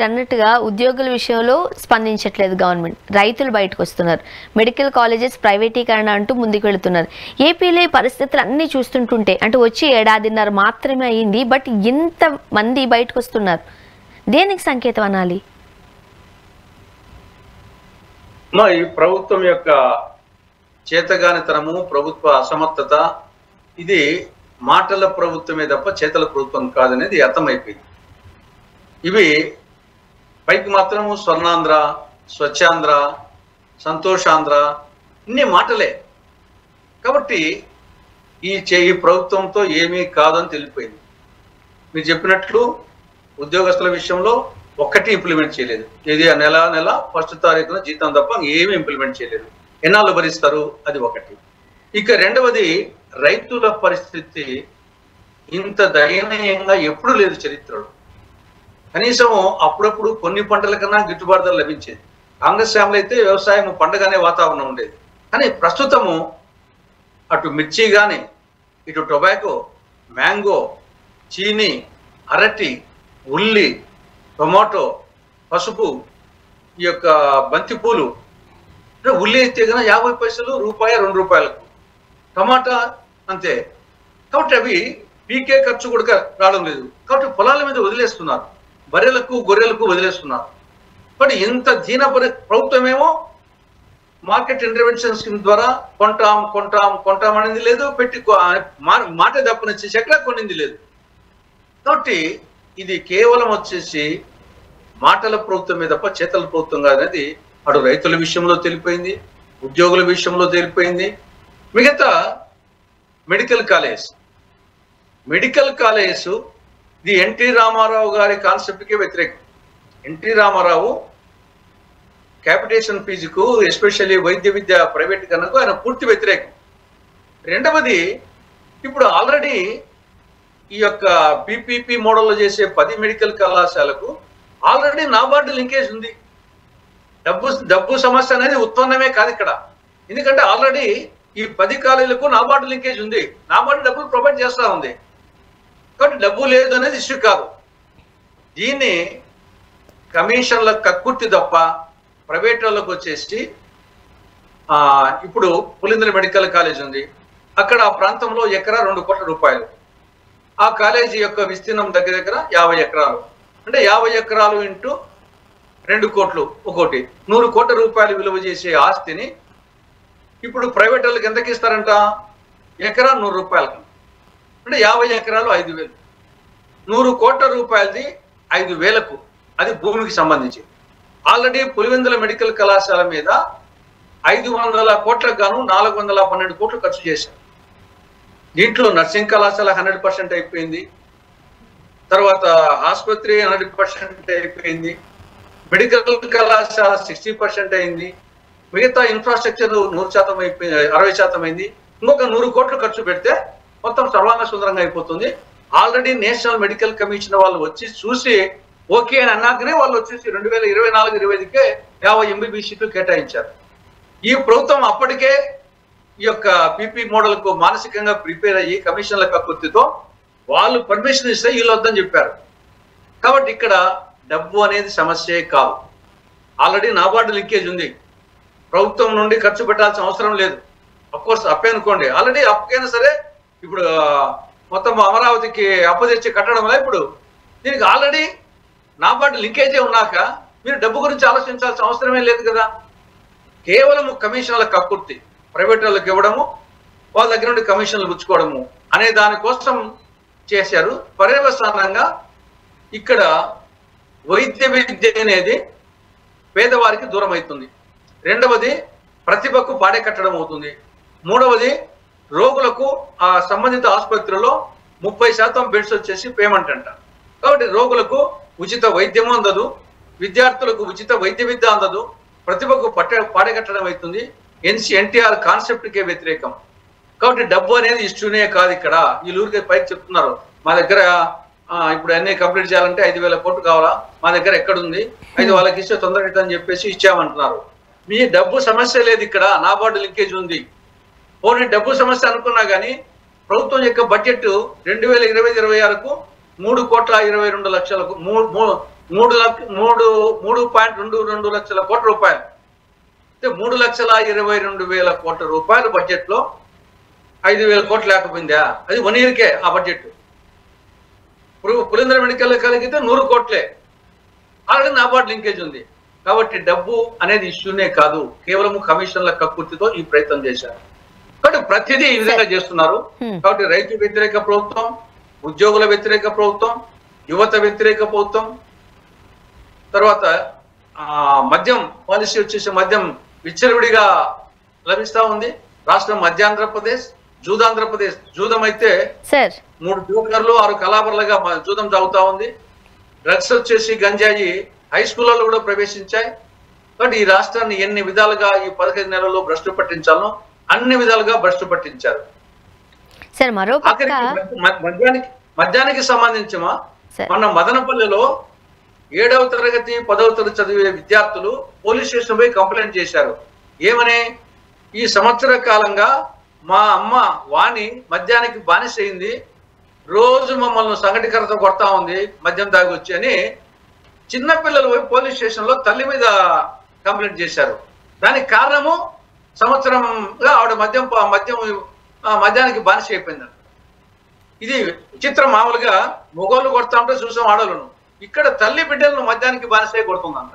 అన్నట్టుగా ఉద్యోగుల విషయంలో స్పందించట్లేదు గవర్నమెంట్. రైతులు బయటకు వస్తున్నారు. మెడికల్ కాలేజెస్ ప్రైవేటీకరణ అంటూ ముందుకు వెళుతున్నారు. ఏపీలో పరిస్థితులు అన్నీ చూస్తుంటుంటే అంటే వచ్చి ఏడాదిన్నర మాత్రమే అయింది, బట్ ఇంత మంది బయటకు వస్తున్నారు. దేనికి సంకేతం అనాలి? ఈ ప్రభుత్వం యొక్క చేతగానితనము, ప్రభుత్వ అసమర్థత, ఇది మాటల ప్రభుత్వమే తప్ప చేతల ప్రభుత్వం కాదనేది అర్థమైపోయింది. ఇవి పైకి మాత్రము స్వర్ణాంధ్ర, స్వచ్ఛాంధ్ర, సంతోషాంధ్ర ఇన్ని మాటలే. కాబట్టి ఈ ప్రభుత్వంతో ఏమీ కాదని తెలిసిపోయింది. మీరు చెప్పినట్లు ఉద్యోగస్తుల విషయంలో ఒక్కటి ఇంప్లిమెంట్ చేయలేదు. ఇది నెల 1వ తారీఖున జీతం తప్ప ఏమీ ఇంప్లిమెంట్ చేయలేదు. ఎన్నాళ్ళు భరిస్తారు? అది ఒకటి. ఇక రెండవది, రైతుల పరిస్థితి ఇంత దయనీయంగా ఎప్పుడు లేదు చరిత్రలో. కనీసం అప్పుడప్పుడు కొన్ని పంటల కన్నా గిట్టుబాటు ధర లభించేది. కాంగ్రెస్ ఫ్యామిలీ అయితే వ్యవసాయం పండగనే వాతావరణం ఉండేది. కానీ ప్రస్తుతము అటు మిర్చి కానీ, ఇటు టొబాకో, మ్యాంగో, చీని, అరటి, ఉల్లి, టొమాటో, పసుపు, ఈ యొక్క బంతిపూలు, ఉల్లి అయితే కన్నా 50 పైసలు, రూపాయి 2 రూపాయలకు, టమాటా అంతే. కాబట్టి అవి పీకే ఖర్చు కూడా రావడం లేదు. కాబట్టి పొలాల మీద వదిలేస్తున్నారు, బర్రెలకు గొర్రెలకు వదిలేస్తున్నారు. బట్ ఇంత దీన ప్రభుత్వమేమో మార్కెట్ ఇంటర్వెన్షన్ స్కీమ్ ద్వారా కొంటాం అనేది లేదు, పెట్టి మాట తప్పనిచ్చేసి ఎక్కడా కొనింది లేదు. కాబట్టి ఇది కేవలం వచ్చేసి మాటల ప్రభుత్వమే తప్ప చేతల ప్రభుత్వం కాదనేది అటు రైతుల విషయంలో తెలిపోయింది, ఉద్యోగుల విషయంలో తెలిపోయింది. మిగతా మెడికల్ కాలేజ్ ఇది ఎన్టీ రామారావు గారి కాన్సెప్ట్కే వ్యతిరేకం. ఎన్టీ రామారావు క్యాపిటేషన్ ఫీజుకు, ఎస్పెషల్లీ వైద్య విద్య ప్రైవేటీకరణకు ఆయన పూర్తి వ్యతిరేకం. రెండవది, ఇప్పుడు ఆల్రెడీ ఈ యొక్క పీపీపీ మోడల్లో చేసే 10 మెడికల్ కళాశాలకు ఆల్రెడీ నాబార్డు లింకేజ్ ఉంది. డబ్బు సమస్య అనేది ఉత్పన్నమే కాదు ఇక్కడ. ఎందుకంటే ఆల్రెడీ ఈ 10 కాలేజీలకు నాబార్డు లింకేజ్ ఉంది. నాబార్డు డబ్బులు ప్రొవైడ్ చేస్తూ ఉంది. కాబట్టి డబ్బు లేదు అనేది ఇష్యూ కాదు. దీన్ని కమిషన్ల కక్కుర్తి తప్ప ప్రైవేట్ వాళ్ళకు వచ్చేసి ఇప్పుడు పులిందల మెడికల్ కాలేజ్ ఉంది. అక్కడ ఆ ప్రాంతంలో ఎకరా 2 కోట్ల రూపాయలు. ఆ కాలేజీ యొక్క విస్తీర్ణం దగ్గర 50 ఎకరాలు. అంటే 50 ఎకరాలు ఇంటూ 2 కోట్లు, ఒకటి 100 కోట్ల రూపాయలు విలువ చేసే ఆస్తిని ఇప్పుడు ప్రైవేట్ వాళ్ళకి ఎంతకి ఇస్తారంట? ఎకరా 100 రూపాయలకు. అంటే 50 ఎకరాలు 5,000. 100 కోట్ల రూపాయలది 5,000కు, అది భూమికి సంబంధించి. ఆల్రెడీ పులివెందుల మెడికల్ కళాశాల మీద 500 కోట్లకు గాను 412 కోట్లు ఖర్చు చేశారు. దీంట్లో నర్సింగ్ కళాశాల 100% అయిపోయింది, తర్వాత ఆసుపత్రి 100% అయిపోయింది, మెడికల్ కళాశాల 60% అయింది, మిగతా ఇన్ఫ్రాస్ట్రక్చర్ 100% అయిపోయింది, 60% అయింది. ఇంకొక 100 కోట్లు ఖర్చు పెడితే మొత్తం సర్వాంగ సుందరంగా అయిపోతుంది. ఆల్రెడీ నేషనల్ మెడికల్ కమిషన్ వాళ్ళు వచ్చి చూసి ఓకే అని అన్నాకనే వాళ్ళు వచ్చేసి 2024-25కే 50 MBBS సీట్లు కేటాయించారు. ఈ ప్రభుత్వం అప్పటికే ఈ యొక్క పీపీ మోడల్కు మానసికంగా ప్రిపేర్ అయ్యి కమిషన్ల కక్కుర్తితో వాళ్ళు పర్మిషన్ ఇస్తే వీళ్ళు వద్దని చెప్పారు. కాబట్టి ఇక్కడ డబ్బు అనేది సమస్యే కాదు. ఆల్రెడీ నాబార్డు లింకేజ్ ఉంది. ప్రభుత్వం నుండి ఖర్చు పెట్టాల్సిన అవసరం లేదు. అఫ్కోర్స్ అప్పే అనుకోండి, ఆల్రెడీ అప్పకైనా సరే ఇప్పుడు మొత్తం అమరావతికి అప్పు తెచ్చి కట్టడం వల్ల ఇప్పుడు దీనికి ఆల్రెడీ నాబార్డు లింకేజే ఉన్నాక మీరు డబ్బు గురించి ఆలోచించాల్సిన అవసరమే లేదు కదా. కేవలం కమిషన్ల కక్కుర్తి, ప్రైవేట్ వాళ్ళకి ఇవ్వడము, వాళ్ళ దగ్గర నుండి కమిషన్లు పుచ్చుకోవడము అనే దానికోసం చేశారు. పర్యవసానంగా ఇక్కడ వైద్య విద్య అనేది పేదవారికి దూరం అవుతుంది. రెండవది, ప్రతిభకు పాడే కట్టడం అవుతుంది. మూడవది, రోగులకు ఆ సంబంధిత ఆసుపత్రుల్లో 30% బెడ్స్ వచ్చేసి పేమెంట్ అంట. కాబట్టి రోగులకు ఉచిత వైద్యము అందదు, విద్యార్థులకు ఉచిత వైద్య విద్య అందదు, ప్రతిభకు పాడగట్టడం అవుతుంది. ఎన్టీఆర్ కాన్సెప్ట్కే వ్యతిరేకం. కాబట్టి డబ్బు అనేది ఇష్యూనే కాదు. ఇక్కడ వీళ్ళూరికి పైకి చెప్తున్నారు మా దగ్గర ఇప్పుడు అన్నీ కంప్లీట్ చేయాలంటే 5,000 కోట్లు కావాలా, మా దగ్గర ఎక్కడుంది, 5 వాళ్ళకి ఇస్తే తొందరగా అని చెప్పేసి ఇచ్చామంటున్నారు. మీ డబ్బు సమస్య లేదు ఇక్కడ, నాబార్డు లింకేజ్ ఉంది. పోనీ డబ్బు సమస్య అనుకున్నా కానీ ప్రభుత్వం యొక్క బడ్జెట్ 2025-26కు 3,22,00,000 3.22 లక్షల కోట్ల రూపాయలు. అంటే 3,22,000 కోట్ల రూపాయల బడ్జెట్ లో 5,000 కోట్లు లేకపోయిందా? అది 1 ఇయర్కే ఆ బడ్జెట్. ఇప్పుడు పులిందర మెడికల్ కలిగితే 100 కోట్లే. ఆల్రెడీ నాబార్డ్ లింకేజ్ ఉంది. కాబట్టి డబ్బు అనేది ఇష్యూనే కాదు, కేవలం కమిషన్ల కక్కుర్తితో ఈ ప్రయత్నం చేశారు. కాబట్టి ప్రతిదీ ఈ విధంగా చేస్తున్నారు. కాబట్టి రైతు వ్యతిరేక ప్రభుత్వం, ఉద్యోగుల వ్యతిరేక ప్రభుత్వం, యువత వ్యతిరేక ప్రభుత్వం. తర్వాత మద్యం పాలసీ వచ్చేసి మద్యం విచ్చలవిడిగా లభిస్తా ఉంది. రాష్ట్రం మధ్యాంధ్రప్రదేశ్, జూదాంధ్రప్రదేశ్. జూదం అయితే 3 జోకర్లు 6 కలాబర్లుగా జూదం సాగుతా ఉంది. డ్రగ్స్ వచ్చేసి గంజాయి హై స్కూళ్ళలో కూడా ప్రవేశించాయి. కాబట్టి ఈ రాష్ట్రాన్ని ఎన్ని విధాలుగా ఈ 15 నెలల్లో భ్రష్టు పట్టించాలో అన్ని విధాలుగా భ్రష్టు పట్టించారు. మద్యానికి సంబంధించి మన మదనపల్లిలో 7వ తరగతి 10వ తరగతి చదివే విద్యార్థులు పోలీస్ స్టేషన్ పోయి కంప్లైంట్ చేశారు. ఏమని? ఈ సంవత్సర కాలంగా మా అమ్మ వాణి మద్యానికి బానిస అయింది, రోజు మమ్మల్ని సంఘటికరతో కొడతా ఉంది మద్యం తాగొచ్చి అని చిన్నపిల్లలు పోయి పోలీస్ స్టేషన్ లో తల్లి మీద కంప్లైంట్ చేశారు. దానికి కారణము సంవత్సరంగా ఆవిడ మద్యానికి బానిస అయిపోయిందంట. ఇది విచిత్రం. మామూలుగా మొగోళ్ళు కొడతా ఉంటే చూసాం ఆడలను, ఇక్కడ తల్లి బిడ్డలను మద్యానికి బానిసే కొడుతుందంట.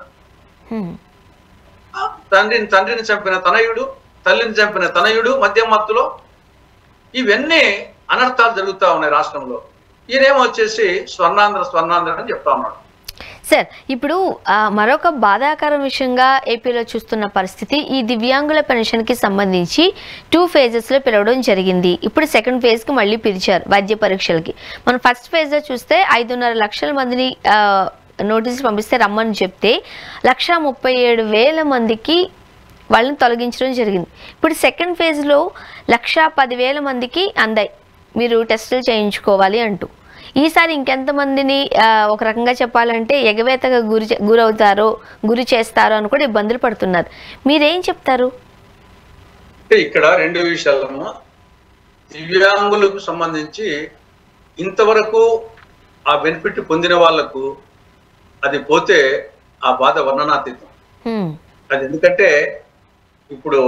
తండ్రిని చంపిన తనయుడు, తల్లిని చంపిన తనయుడు మద్యం మత్తులో. ఇవన్నీ అనర్థాలు జరుగుతూ ఉన్నాయి రాష్ట్రంలో. ఈయనేమో వచ్చేసి స్వర్ణాంధ్ర అని చెప్తా ఉన్నాడు. సార్, ఇప్పుడు మరొక బాధాకరం విషయంగా ఏపీలో చూస్తున్న పరిస్థితి, ఈ దివ్యాంగుల పెన్షన్కి సంబంధించి 2 phases లో పిలవడం జరిగింది. ఇప్పుడు సెకండ్ ఫేజ్కి మళ్ళీ పిలిచారు వైద్య పరీక్షలకి. మనం ఫస్ట్ ఫేజ్లో చూస్తే 5.5 లక్షల మందిని నోటీసులు పంపిస్తే రమ్మని చెప్తే 1,37,000 మందికి వాళ్ళని తొలగించడం జరిగింది. ఇప్పుడు సెకండ్ ఫేజ్లో 1,10,000 మందికి అందాయి మీరు టెస్టులు చేయించుకోవాలి అంటూ. ఈసారి ఇంకెంతమందిని ఒక రకంగా చెప్పాలంటే ఎగవేతగా గురి చేస్తారో అని కూడా ఇబ్బందులు పడుతున్నారు. మీరేం చెప్తారు? ఇక్కడ 2 విషయాలమ్మా. దివ్యాంగులకు సంబంధించి ఇంతవరకు ఆ బెనిఫిట్ పొందిన వాళ్లకు అది పోతే ఆ బాధ వర్ణనాతీతం. అది ఎందుకంటే ఇప్పుడు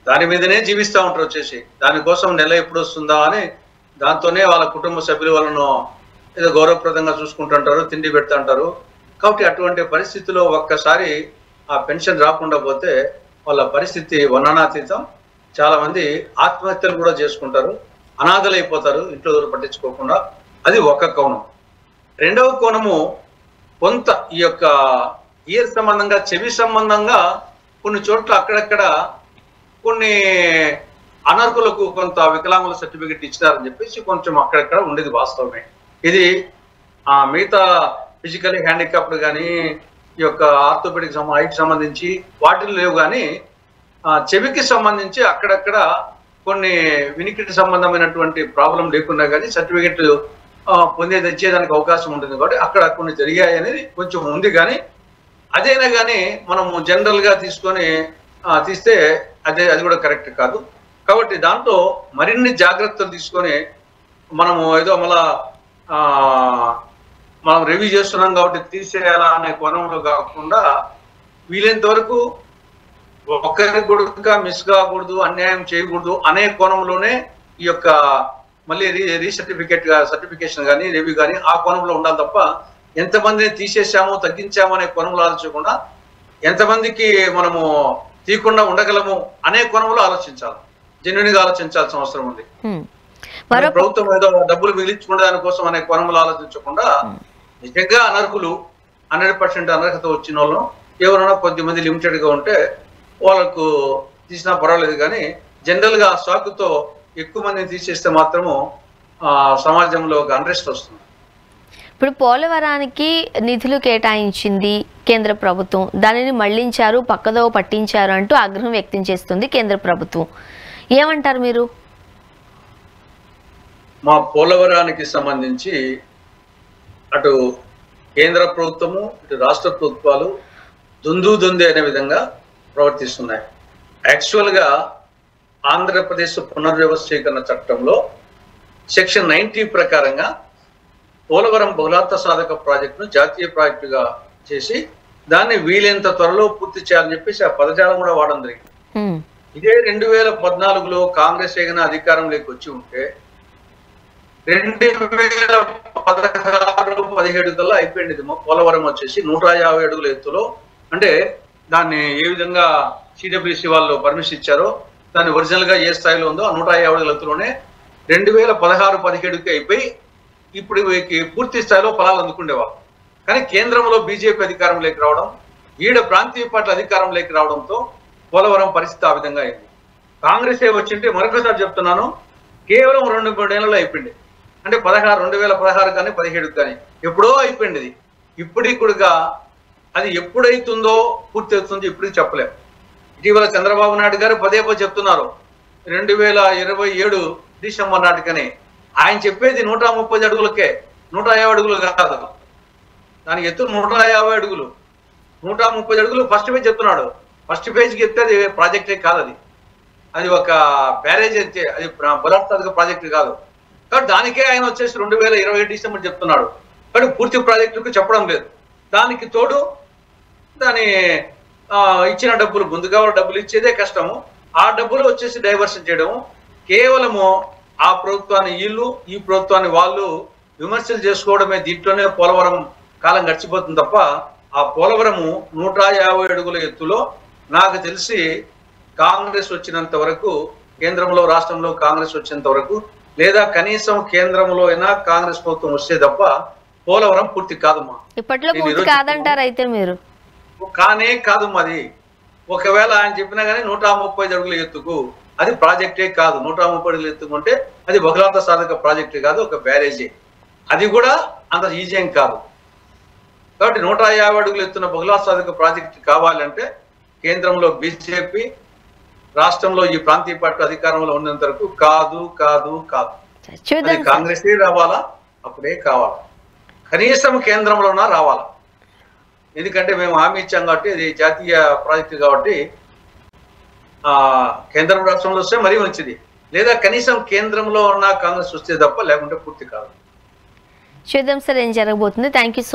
దాని మీదనే జీవిస్తూ ఉంటారు. వచ్చేసి దానికోసం నెల ఎప్పుడు వస్తుందా అని దాంతోనే వాళ్ళ కుటుంబ సభ్యులు వాళ్ళను ఏదో గౌరవప్రదంగా చూసుకుంటుంటారు, తిండి పెడతాంటారు. కాబట్టి అటువంటి పరిస్థితిలో ఒక్కసారి ఆ పెన్షన్ రాకుండా పోతే వాళ్ళ పరిస్థితి వర్ణనాతీతం. చాలా మంది ఆత్మహత్యలు కూడా చేసుకుంటారు, అనాథలు అయిపోతారు ఇంట్లో పట్టించుకోకుండా. అది ఒక కోణం. రెండవ కోణము, కొంత ఈ యొక్క ఇయర్ సంబంధంగా, చెవి సంబంధంగా కొన్ని చోట్ల అక్కడక్కడ కొన్ని అనర్హులకు కొంత వికలాంగుల సర్టిఫికెట్ ఇచ్చినారని చెప్పేసి కొంచెం అక్కడక్కడ ఉండేది వాస్తవమే. ఇది మిగతా ఫిజికల్లీ హ్యాండిక్యాప్డ్ కానీ ఈ యొక్క ఆర్థోపెడిక్ ఐకి సంబంధించి వాటిలో లేవు. కానీ చెవికి సంబంధించి అక్కడక్కడ కొన్ని వినికిడి సంబంధమైనటువంటి ప్రాబ్లం లేకున్నా కానీ సర్టిఫికెట్ తెచ్చేదానికి అవకాశం ఉంటుంది. కాబట్టి అక్కడ కొన్ని జరిగాయి అనేది కొంచెం ఉంది. కానీ అదైనా కానీ మనము జనరల్గా తీస్తే అది కూడా కరెక్ట్ కాదు. కాబట్టి దాంట్లో మరిన్ని జాగ్రత్తలు తీసుకొని మనము ఏదో మనం రివ్యూ చేస్తున్నాం కాబట్టి తీసేయాలా అనే కోణంలో కాకుండా వీలైనంత వరకు ఒక్కరికి కూడా మిస్ కాకూడదు, అన్యాయం చేయకూడదు అనే కోణంలోనే ఈ యొక్క మళ్ళీ సర్టిఫికేషన్ కానీ రివ్యూ కానీ ఆ కోణంలో ఉండాలి తప్ప ఎంతమందిని తీసేసామో తగ్గించామో అనే కోణంలో ఆలోచించకుండా ఎంతమందికి మనము తీయకుండా ఉండగలము అనే కోణంలో ఆలోచించాలి, జెన్యున్ గా ఆలోచించాల్సిన అవసరం ఉంది. ప్రభుత్వం ఏదో డబ్బులు మిగిలించుకునే దానికోసం అనే కోణంలో ఆలోచించకుండా నిజంగా అనర్హులు 100% అనర్హత వచ్చిన వాళ్ళు ఎవరైనా కొద్దిమంది లిమిటెడ్ గా ఉంటే వాళ్ళకు తీసినా పర్వాలేదు. కానీ జనరల్ గా సాకుతో ఎక్కువ మందిని తీసేస్తే మాత్రము సమాజంలో ఒక అన్రెస్ట్ వస్తుంది. ఇప్పుడు పోలవరానికి నిధులు కేటాయించింది కేంద్ర ప్రభుత్వం, దానిని మళ్లించారు, పక్కదో పట్టించారు అంటూ ఆగ్రహం వ్యక్తం చేస్తుంది కేంద్ర ప్రభుత్వం. ఏమంటారు మీరు? మా పోలవరానికి సంబంధించి అటు కేంద్ర ప్రభుత్వము ఇటు రాష్ట్ర ప్రభుత్వాలు దొందే అనే విధంగా ప్రవర్తిస్తున్నాయి. యాక్చువల్ గా ఆంధ్రప్రదేశ్ పునర్వ్యవస్థీకరణ చట్టంలో సెక్షన్ 90 ప్రకారంగా పోలవరం బహుళార్థ సాధక ప్రాజెక్టును జాతీయ ప్రాజెక్టుగా చేసి దాన్ని వీలైనంత త్వరలో పూర్తి చేయాలని చెప్పేసి ఆ పదజాలం కూడా వాడడం జరిగింది. ఇదే 2014లో కాంగ్రెస్ ఏదైనా అధికారంలోకి వచ్చి ఉంటే 2016-17 కల్లా అయిపోయింది. పోలవరం వచ్చేసి 150 అడుగుల ఎత్తులో, అంటే దాన్ని ఏ విధంగా సిడబ్ల్యూసి వాళ్ళు పర్మిషన్ ఇచ్చారో దాన్ని ఒరిజినల్ గా ఏ స్థాయిలో ఉందో ఆ 150 అడుగుల ఎత్తులోనే 2016-17కి అయిపోయి ఇప్పుడు పూర్తి స్థాయిలో ఫలాలు అందుకుండేవాళ్ళు. కానీ కేంద్రంలో బీజేపీ అధికారంలోకి రావడం, ఈడ ప్రాంతీయ పార్టీల అధికారంలోకి రావడంతో పోలవరం పరిస్థితి ఆ విధంగా అయింది. కాంగ్రెస్ వచ్చింటే మరొకసారి చెప్తున్నాను, కేవలం 2-3 ఏళ్లలో అయిపోయింది. అంటే 2016 కానీ 17 కానీ ఎప్పుడో అయిపోయింది. అది ఇప్పటికి కూడా అది ఎప్పుడైతుందో పూర్తి అవుతుందో ఇప్పటికి చెప్పలేము. ఇటీవల చంద్రబాబు నాయుడు గారు పదే చెప్తున్నారు 2027 డిసెంబర్ నాటికని. ఆయన చెప్పేది 130 అడుగులకే, 150 అడుగులు కాదు. దానికి ఎత్తు 150 అడుగులు, 130 అడుగులు ఫస్ట్ పేజ్ చెప్తున్నాడు. ఫస్ట్ పేజ్కి చెప్తే అది ప్రాజెక్టే కాదు, అది ఒక బ్యారేజ్ అయితే, అది బలాత్కారిక ప్రాజెక్టు కాదు. కాబట్టి దానికే ఆయన వచ్చేసి 2027 డిసెంబర్ చెప్తున్నాడు. కానీ పూర్తి ప్రాజెక్టుకు చెప్పడం లేదు. దానికి తోడు దాని ఇచ్చిన డబ్బులు, ముందుగా డబ్బులు ఇచ్చేదే కష్టము, ఆ డబ్బులు వచ్చేసి డైవర్షన్ చేయడము, కేవలము ఆ ప్రభుత్వాన్ని వీళ్ళు ఈ ప్రభుత్వాన్ని వాళ్ళు విమర్శలు చేసుకోవడమే. దీంట్లోనే పోలవరం కాలం గడిచిపోతుంది తప్ప ఆ పోలవరము 150 అడుగుల ఎత్తులో నాకు తెలిసి కాంగ్రెస్ వచ్చినంత వరకు, కేంద్రంలో రాష్ట్రంలో కాంగ్రెస్ వచ్చేంత వరకు, లేదా కనీసం కేంద్రంలో అయినా కాంగ్రెస్ ప్రభుత్వం వస్తే తప్ప పోలవరం పూర్తి కాదమ్మా. ఇప్పట్లో పూర్తి కాదంటారు అయితే మీరు? కానే కాదు మాది. ఒకవేళ ఆయన చెప్పినా కానీ 135 అడుగుల ఎత్తుకు అది ప్రాజెక్టే కాదు. 130 అడుగుల ఎత్తుకుంటే అది బహుళార్థ సాధక ప్రాజెక్టే కాదు, ఒక బ్యారేజే. అది కూడా అంత ఈజీ ఏం కాదు. కాబట్టి 150 అడుగులు ఎత్తున్న బహుళార్థ సాధక ప్రాజెక్టు కావాలంటే కేంద్రంలో బీజేపీ, రాష్ట్రంలో ఈ ప్రాంతీయ పార్టీ అధికారంలో ఉన్నంత వరకు కాదు కాదు కాదు. అది కాంగ్రెస్ రావాలా, అప్పుడే కావాలా, కనీసం కేంద్రంలోనా రావాలా. ఎందుకంటే మేము హామీ ఇచ్చాం కాబట్టి ఇది జాతీయ ప్రాజెక్టు కాబట్టి కేంద్రం రాష్ట్రంలో వస్తే మరీ మంచిది, లేదా కనీసం కేంద్రంలో ఉన్న కాంగ్రెస్ వస్తే తప్ప, లేకుంటే పూర్తి కాదు. చూద్దాం సార్ ఏం జరగబోతుంది. Thank you so